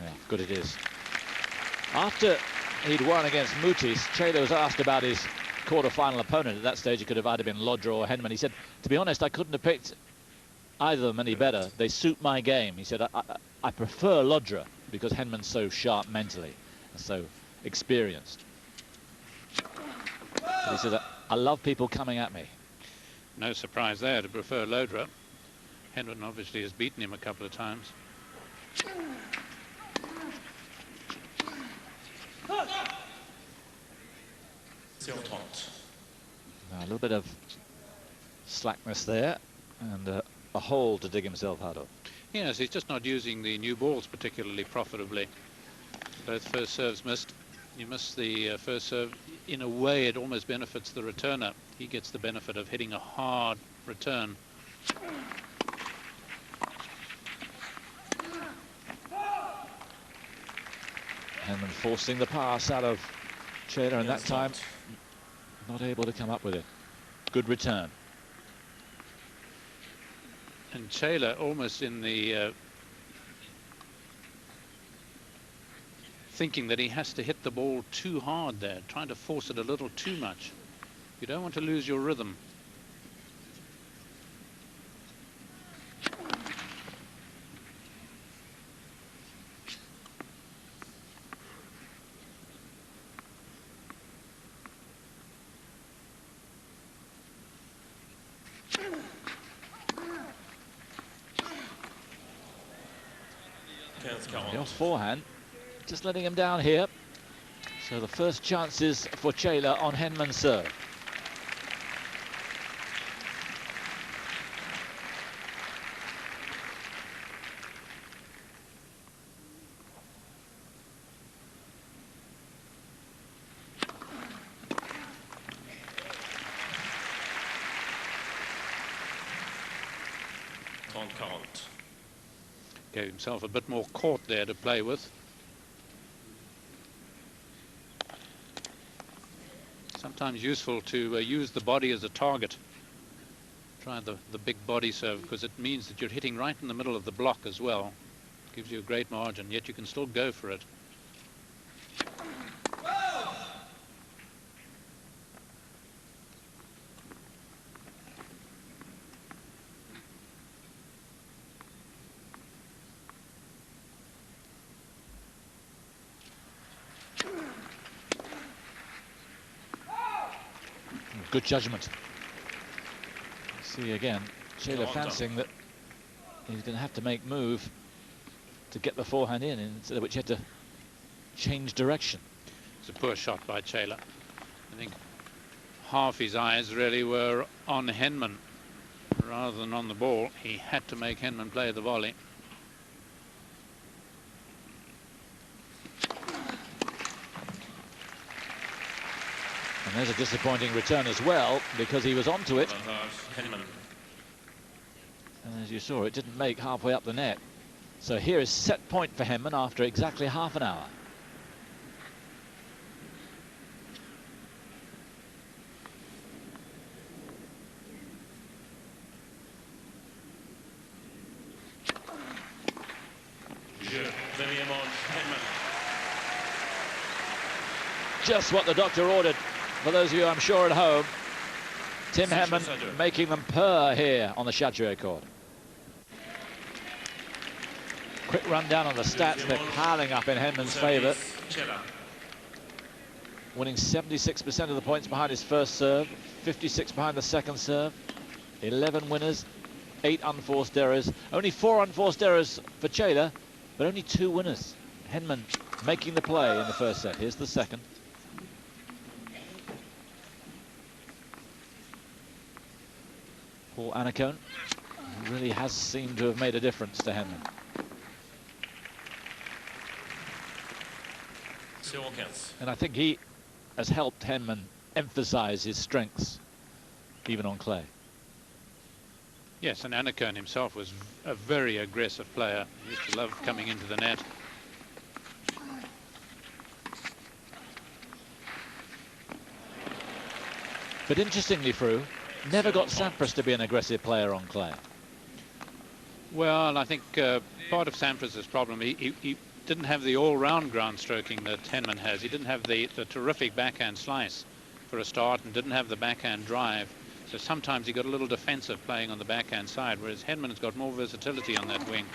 Yeah, good it is. After he'd won against Mutis, Chela was asked about his quarter-final opponent. At that stage, it could have either been Lodra or Henman. He said, to be honest, I couldn't have picked either of them any better. They suit my game. He said, I prefer Lodra because Henman's so sharp mentally and so experienced. But he said, I love people coming at me. No surprise there to prefer Lodra. Henman obviously has beaten him a couple of times. Now, a little bit of slackness there and a hole to dig himself out of. Yes, he's just not using the new balls particularly profitably. Both first serves missed. You miss the first serve. In a way, it almost benefits the returner. He gets the benefit of hitting a hard return. Henman forcing the pass out of Chela, and that time not able to come up with it. Good return. And Chela almost in the thinking that he has to hit the ball too hard there, trying to force it a little too much. You don't want to lose your rhythm. The off forehand, just letting him down here. So the first chances for Chela on Henman's serve. Gave himself a bit more court there to play with. Sometimes useful to use the body as a target. Try the big body serve, because it means that you're hitting right in the middle of the block as well. Gives you a great margin, yet you can still go for it. Good judgment. See again, Chela fancying that he's going to have to make move to get the forehand in, instead of which he had to change direction. It's a poor shot by Chela. I think half his eyes really were on Henman rather than on the ball. He had to make Henman play the volley. And there's a disappointing return as well, because he was onto it. And as you saw, it didn't make halfway up the net. So here is set point for Henman after exactly half an hour. Just what the doctor ordered. For those of you, I'm sure, at home, Tim Henman making them purr here on the Chatrier court. Quick rundown on the stats. They're piling up in Henman's favour. Winning 76% of the points behind his first serve, 56 behind the second serve, 11 winners, 8 unforced errors. Only 4 unforced errors for Chela, but only 2 winners. Henman making the play in the first set. Here's the second. Paul Annacone really has seemed to have made a difference to Henman. And I think he has helped Henman emphasize his strengths, even on clay. Yes, and Annacone himself was a very aggressive player. He used to love coming into the net. But interestingly, Fru, never got Sampras to be an aggressive player on clay. Well, I think part of Sampras's problem, he didn't have the all-round ground stroking that Henman has. He didn't have the terrific backhand slice for a start, and didn't have the backhand drive. So sometimes he got a little defensive playing on the backhand side, whereas Henman's got more versatility on that wing.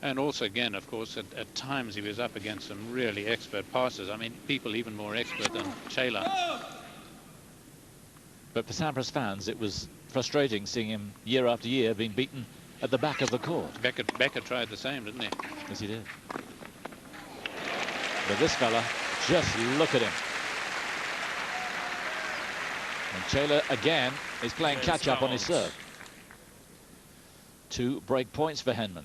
And also, again, of course, at times he was up against some really expert passers. I mean, people even more expert than Chela. But for Sampras fans, it was frustrating seeing him year after year being beaten at the back of the court. Becker tried the same, didn't he? Yes, he did. But this fella, just look at him. And Chela again is playing catch-up on his serve. 2 break points for Henman.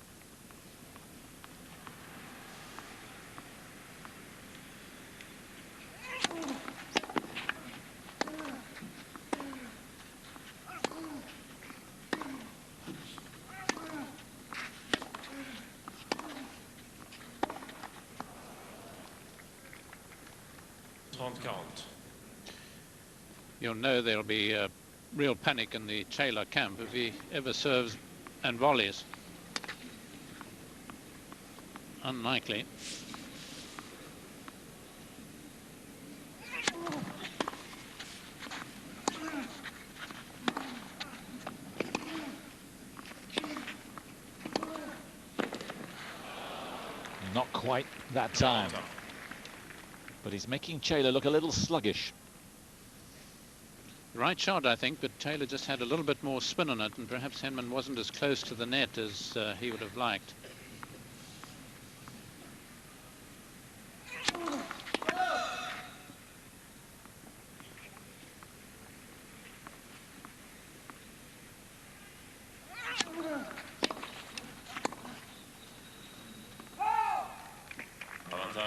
You'll know there'll be real panic in the Chela camp if he ever serves and volleys. Unlikely. Not quite that time. But he's making Chela look a little sluggish. Right shot, I think, but Taylor just had a little bit more spin on it, and perhaps Henman wasn't as close to the net as he would have liked.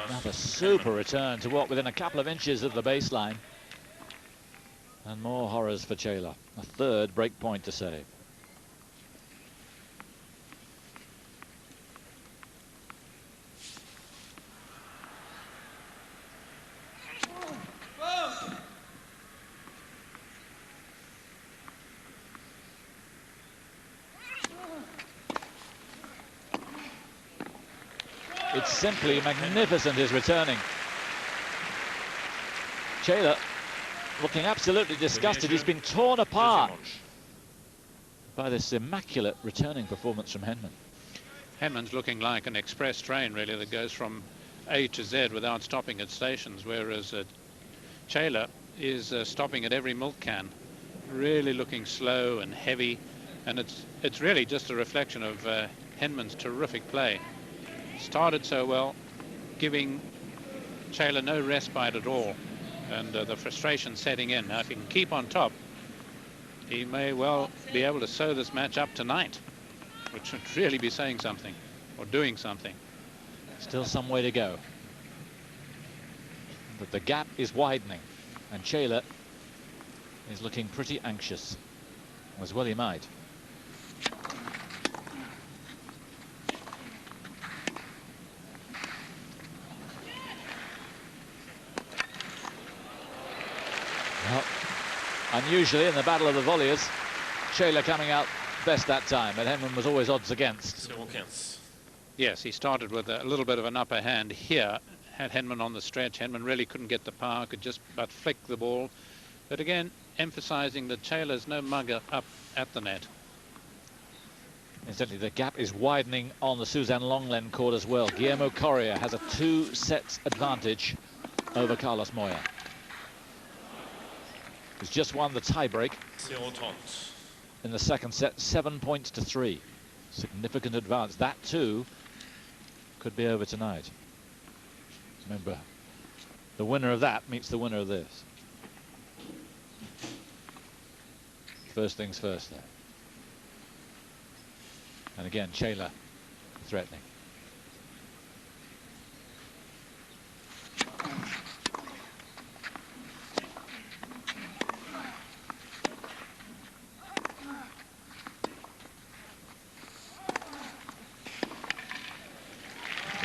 Another super return to what within a couple of inches of the baseline. And more horrors for Chela. A 3rd break point to save. It's simply magnificent, his returning. Chela looking absolutely disgusted. He's been torn apart by this immaculate returning performance from Henman. Henman's looking like an express train, really, that goes from A to Z without stopping at stations, whereas Chela is stopping at every milk can, really looking slow and heavy, and it's really just a reflection of Henman's terrific play. Started so well, giving Chela no respite at all, and the frustration setting in. Now, if he can keep on top, he may well be able to sew this match up tonight, which would really be saying something, or doing something. Still some way to go. But the gap is widening, and Chela is looking pretty anxious, as well he might. Well, unusually in the battle of the volleyers, Chela coming out best that time, but Henman was always odds against. Yes, he started with a little bit of an upper hand here, had Henman on the stretch. Henman really couldn't get the power, could just about flick the ball. But again, emphasizing that Chela's no mugger up at the net. Incidentally, the gap is widening on the Suzanne Longlen court as well. Guillermo Correa has a 2-set advantage over Carlos Moya, who's just won the tiebreak in the second set, 7 points to 3. Significant advance. That too could be over tonight. Remember, the winner of that meets the winner of this. First things first there. And again, Chela threatening.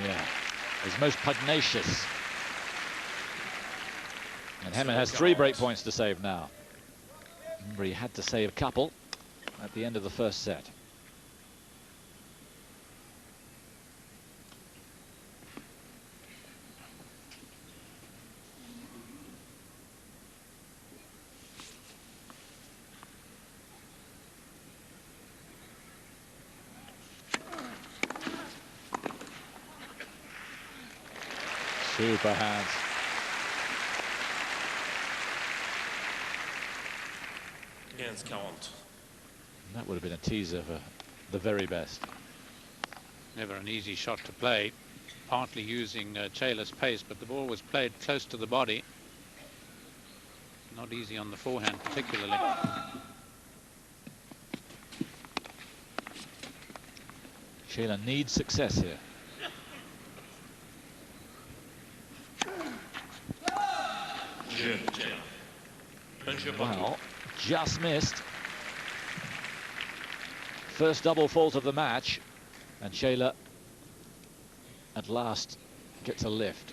Yeah, he's most pugnacious. And Henman has 3 break points to save now. Remember, he had to save a couple. at the end of the first set. Super hands. Against count. That would have been a teaser for the very best. Never an easy shot to play, partly using Chela's pace, but the ball was played close to the body. Not easy on the forehand particularly. Chela needs success here. Well, just missed. First double fault of the match, and Chela at last gets a lift.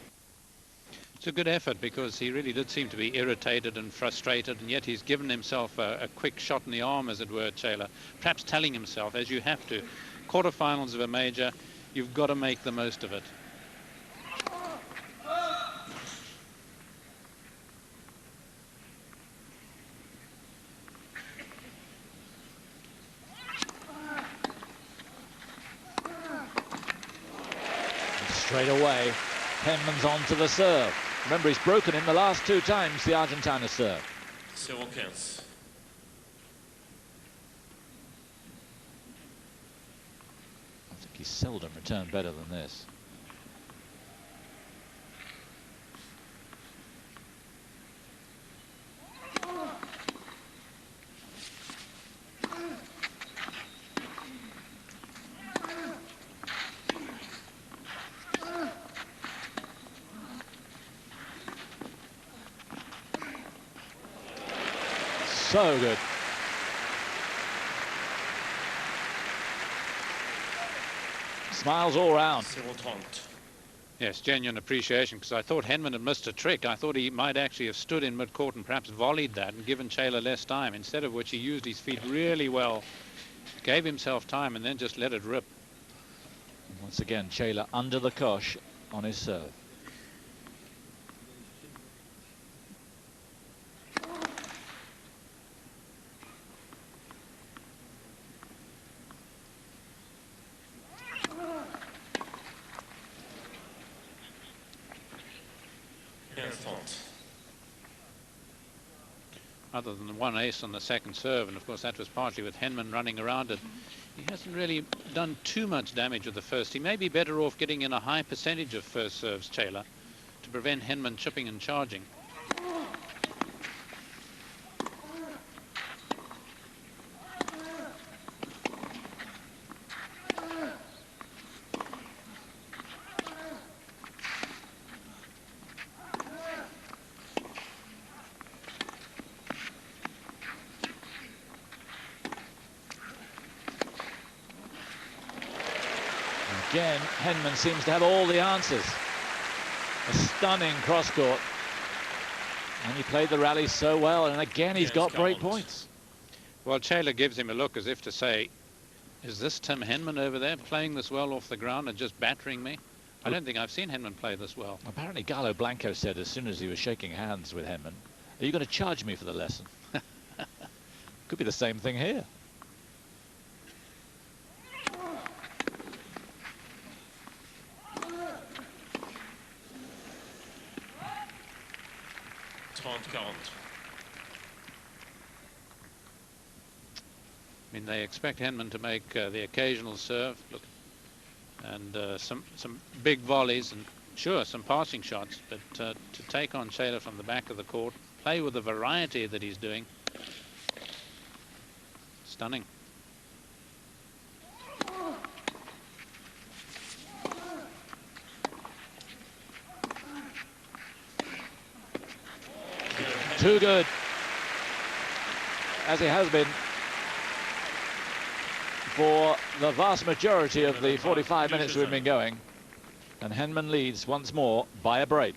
It's a good effort because he really did seem to be irritated and frustrated, and yet he's given himself a quick shot in the arm, as it were, Chela. Perhaps telling himself, as you have to, quarterfinals of a major, you've got to make the most of it. Straight away, Henman's on to the serve. Remember, he's broken in the last 2 times the Argentina serve. So can't. I think he's seldom returned better than this. So good. Smiles all round. Yes, genuine appreciation, because I thought Henman had missed a trick. I thought he might actually have stood in mid-court and perhaps volleyed that and given Chela less time, instead of which he used his feet really well, gave himself time and then just let it rip. Once again, Chela under the cosh on his serve. Other than the 1 ace on the second serve, and of course that was partly with Henman running around it, he hasn't really done too much damage with the first. He may be better off getting in a high percentage of first serves, Chela, to prevent Henman chipping and charging. Again, Henman seems to have all the answers. A stunning cross-court. And he played the rally so well, and again he's got break points. Well, Chela gives him a look as if to say, is this Tim Henman over there playing this well off the ground and just battering me? I don't think I've seen Henman play this well. Apparently Galo Blanco said as soon as he was shaking hands with Henman, are you going to charge me for the lesson? Could be the same thing here. I mean, they expect Henman to make the occasional serve, look, and some big volleys, and sure, some passing shots, but to take on Chela from the back of the court, play with the variety that he's doing, stunning. Too good, as he has been for the vast majority of the 45 minutes we've been going. And Henman leads once more by a break.